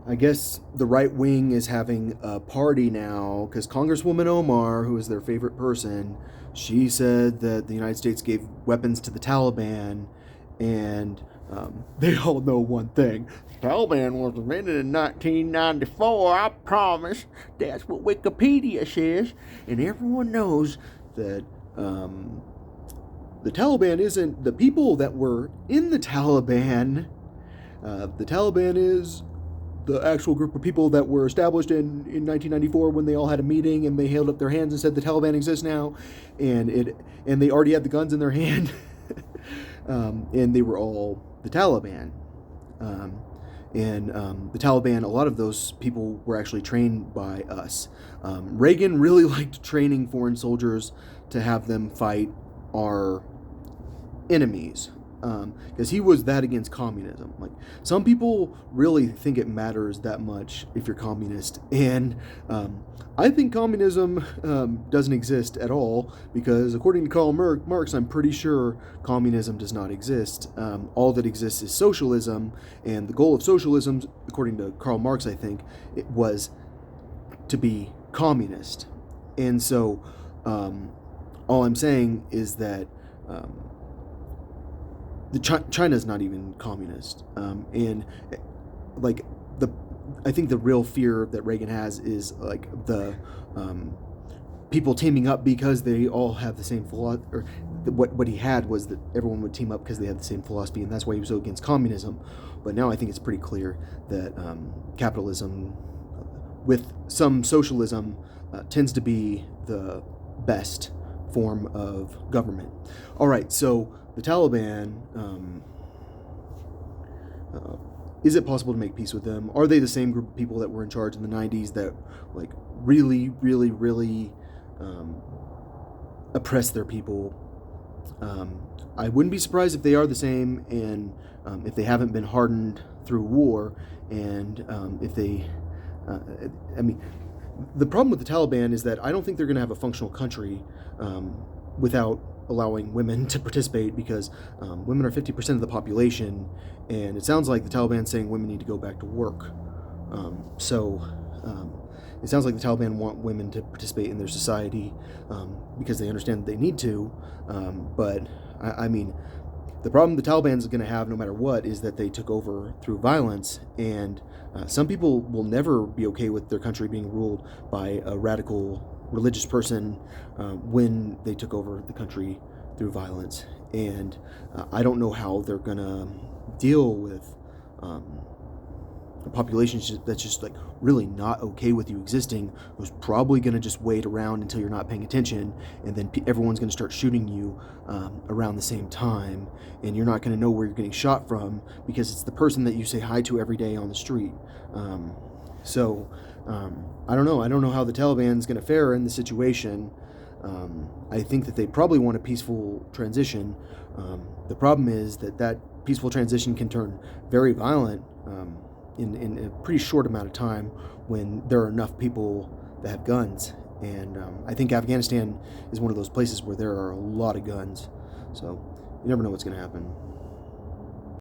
I guess the right wing is having a party now because Congresswoman Omar, who is their favorite person, she said that the United States gave weapons to the Taliban, and they all know one thing. The Taliban was invented in 1994, I promise. That's what Wikipedia says. And everyone knows that the Taliban isn't the people that were in the Taliban. The Taliban is the actual group of people that were established in 1994 when they all had a meeting and they held up their hands and said the Taliban exists now, and they already had the guns in their hand, and they were all the Taliban. The Taliban, a lot of those people were actually trained by us. Reagan really liked training foreign soldiers to have them fight our enemies, because he was that against communism. Like, some people really think it matters that much if you're communist, and I think communism doesn't exist at all, because according to Karl Marx, I'm pretty sure communism does not exist. All that exists is socialism, and the goal of socialism, according to Karl Marx, I think, it was to be communist. And so all I'm saying is that China's not even communist, and like the I think the real fear that Reagan has is like the people teaming up because they all have the same philosophy. Or what he had was that everyone would team up because they had the same philosophy, and that's why he was so against communism. But now I think it's pretty clear that capitalism, with some socialism, tends to be the best form of government. All right, so the Taliban, is it possible to make peace with them? Are they the same group of people that were in charge in the 90s that like really, really, really oppressed their people? I wouldn't be surprised if they are the same, and if they haven't been hardened through war, and if they, I mean, the problem with the Taliban is that I don't think they're going to have a functional country without allowing women to participate, because women are 50% of the population, and it sounds like the Taliban saying women need to go back to work. So it sounds like the Taliban want women to participate in their society because they understand that they need to. But I mean, the problem the Taliban is going to have, no matter what, is that they took over through violence, and some people will never be okay with their country being ruled by a radical religious person when they took over the country through violence. And I don't know how they're going to deal with a population that's just like really not okay with you existing, who's probably going to just wait around until you're not paying attention, and then everyone's going to start shooting you around the same time, and you're not going to know where you're getting shot from because it's the person that you say hi to every day on the street. So I don't know. I don't know how the Taliban's going to fare in the situation. I think that they probably want a peaceful transition. The problem is that peaceful transition can turn very violent in a pretty short amount of time when there are enough people that have guns. And I think Afghanistan is one of those places where there are a lot of guns. So you never know what's going to happen.